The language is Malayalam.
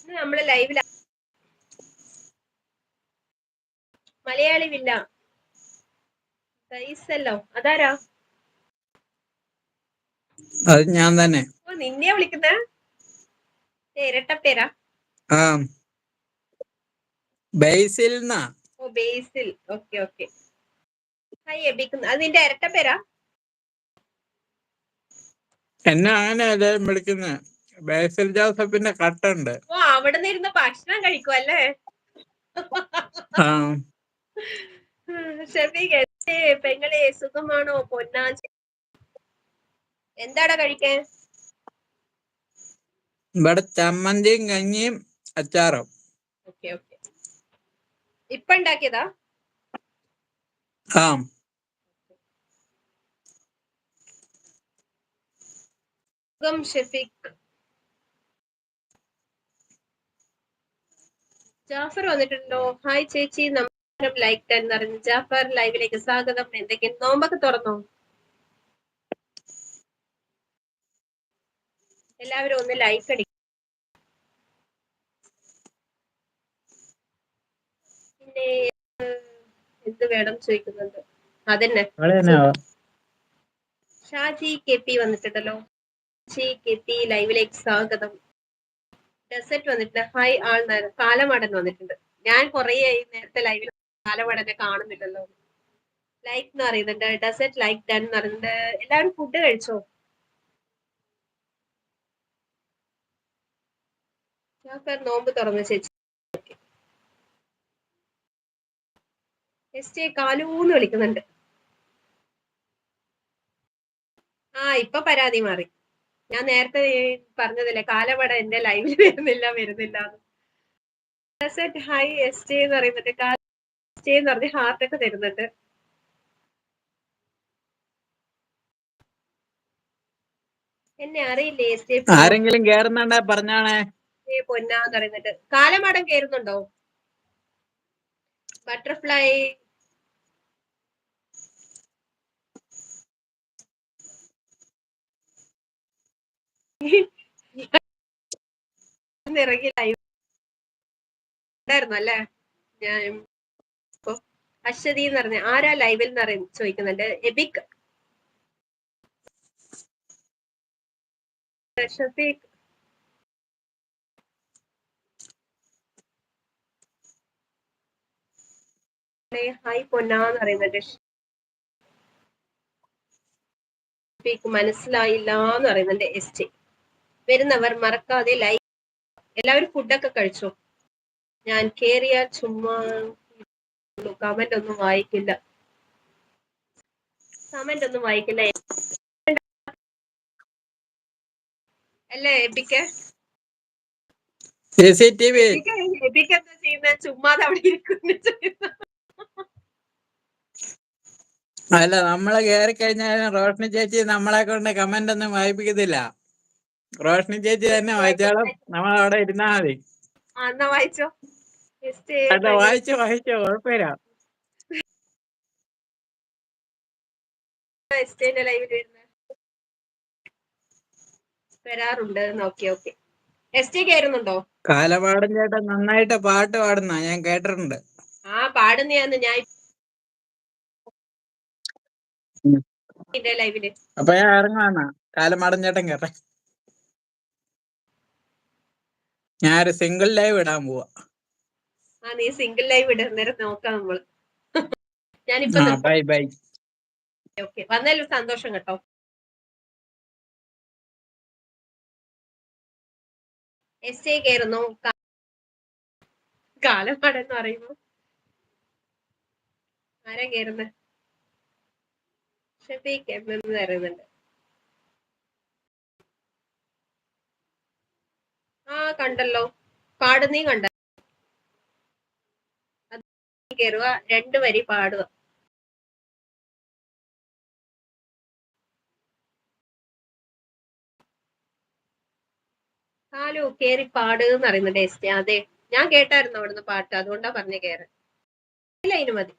നമ്മള് ലൈവില മലയാളി വില്ല കൈസല്ലോ അതാരാ? അത് ഞാൻ തന്നെ. ഓ നിന്നെയാ വിളിക്കുന്ന? ഇരട്ടപ്പേരാ? ആ ബേസിൽ എന്നാ. ഓ ബേസിൽ. Okay okay. ഹൈ എബിക്കുന്ന അത് നിന്റെ ഇരട്ടപ്പേരാ? എന്നെ അങ്ങനെ എല്ലാരും വിളിക്കുന്നത്. ബേസിൽ ജോസഫിന്റെ കട്ടുണ്ട്. ഓ അവിടെ നിന്ന് ഇരുന്ന് ഭക്ഷണം കഴിക്കും അല്ലേ? ആ ഷെഫീഖ് പെങ്ങളെ സുഖമാണോ പൊന്നാച്ചി? എന്താടാ കഴിക്കാൻ? ഇവിടെ ചമ്മന്തിയും കഞ്ഞിയും അച്ചാറും. Okay okay. ഇപ്പൊ ഉണ്ടാക്കിയതാ? ആ സുഖം ഷെഫീഖ്. ജാഫർ വന്നിട്ടുണ്ടോ? ഹായ് ചേച്ചി നമസ്കാരം. ലൈക്ക് എന്ന് പറഞ്ഞു. ജാഫർ ലൈവിലേക്ക് സ്വാഗതം. എന്തൊക്കെ നോമ്പൊക്കെ തുറന്നോ? എല്ലാവരും ഒന്ന് ലൈക്ക് അടിക്കും. പിന്നെ എന്ത് വേണം ചോദിക്കുന്നുണ്ട്. അതന്നെ ഷാജി കെ പി വന്നിട്ടുണ്ടല്ലോ. ഷാജി കെ പി ലൈവിലേക്ക് സ്വാഗതം. ഡെസർട്ട് വന്നിട്ടുണ്ട്. ഹായ് ആൾ കാലമാടൻ വന്നിട്ടുണ്ട്. ഞാൻ കുറേ നേരത്തെ ലൈവിൽ കാലമാടനെ കാണുന്നില്ലല്ലോ. ലൈക്ക് എന്ന് പറയുന്നുണ്ട്. ഡെസർട്ട് ലൈക്ക് ഡൺ എന്ന് പറയുന്നുണ്ട്. എല്ലാവരും ഫുഡ് കഴിച്ചോ? ജാഫർ നോമ്പ് തുറന്നു ചേച്ചി. എസ് കാലൂന്ന് വിളിക്കുന്നുണ്ട്. ആ ഇപ്പൊ പരാതി മാറി. ഞാൻ നേരത്തെ പറഞ്ഞതല്ലേ കാലമട എന്റെ ലൈവിൽ വരുന്നില്ല. ഡെസർട്ട് ഹൈ എസ് ടി എന്ന് പറയുന്നുണ്ട്. എസ് ടി എന്ന് പറഞ്ഞ് ഹാർട്ടൊക്കെ തരുന്നുണ്ട്. എന്നെ അറിയില്ലേ എസ് ടി? ആരെങ്കിലും കേറുന്നുണ്ടെ പറഞ്ഞാണേ. പൊന്നാന്ന് പറയുന്നുണ്ട്. കാലമാടം കേറുന്നുണ്ടോ? ബട്ടർഫ്ലൈ ഇറങ്ങി ലൈവ് ഉണ്ടായിരുന്നു അല്ലേ? ഞാൻ ഇപ്പൊ അശ്വതി എന്ന് പറഞ്ഞ ആരാ ലൈവിൽ എന്ന് ചോദിക്കുന്നുണ്ട്. എബിക് ഷഫീഖ് ഹായ് പൊന്നാന്ന് പറയുന്നുണ്ട്. ഷഫീഖ് മനസ്സിലായില്ല എന്ന് പറയുന്നുണ്ട്. എസ് ടി വരുന്നവർ മറക്കാതെ ലൈക്ക്. എല്ലാവരും ഫുഡൊക്കെ കഴിച്ചോ? ഞാൻ കേറിയ ചുമ്മാ കമന്റ് ഒന്നും വായിക്കില്ല. അല്ലേ എബിക്ക്? CCTV. എബിക്ക് എന്താ ചെയ്യുന്നത്? ചുമ്മാതെ അവിടെ ഇരിക്കുന്നു. അല്ല, നമ്മളെ കയറി കഴിഞ്ഞാൽ റോഷ്നി ചേച്ചി നമ്മളെ കൊണ്ട് കമന്റ് ഒന്നും വായിപ്പിക്കത്തില്ല. റോഷ്നി ചേച്ചി തന്നെ വായിച്ചോളും. നമ്മളവിടെ ഇരുന്നാ മതി. എന്നാ വായിച്ചോ. അല്ല, വായിച്ചോ കുഴപ്പമില്ല. ലൈവിൽ വരാറുണ്ട്. Okay okay. എസ് ടി കയറുന്നുണ്ടോ? കാലപാടൻ ചേട്ടൻ നന്നായിട്ട് പാട്ട് പാടുന്ന ഞാൻ കേട്ടിട്ടുണ്ട്. ആ പാടുന്നയാന്ന് ഞാൻ ലൈവില്. അപ്പൊ ഞാൻ ഇറങ്ങുവാന്ന കാലമാടൻ ചേട്ടൻ കേട്ടെ. ഞാനൊരു സിംഗിൾ ലൈവ് ഇടാൻ പോവാ. നീ സിംഗിൾ ലൈവ് ഇടുന്നേരം നോക്കാം നമ്മള്. ഞാനിപ്പൊ ബൈ ബൈ. ഓക്കെ വന്നാലും സന്തോഷം കേട്ടോ. എസ് ഐ കയറുന്നു. കാലപ്പാടെന്ന് പറയുമ്പോ ആരാ കയറുന്നത്? ഷഫീഖ് എന്ന് പറയുന്നുണ്ട്. കണ്ടല്ലോ. പാടുന്നീ കണ്ട കയറുക. 2 വരി പാടുക. കാലു കേറി പാട് എന്ന് പറയുന്നുണ്ട് എസ് ടി. അതെ ഞാൻ കേട്ടായിരുന്നു അവിടുന്ന് പാട്ട്. അതുകൊണ്ടാ പറഞ്ഞ കേറാൻ. ഇല്ല ഇനി മതി.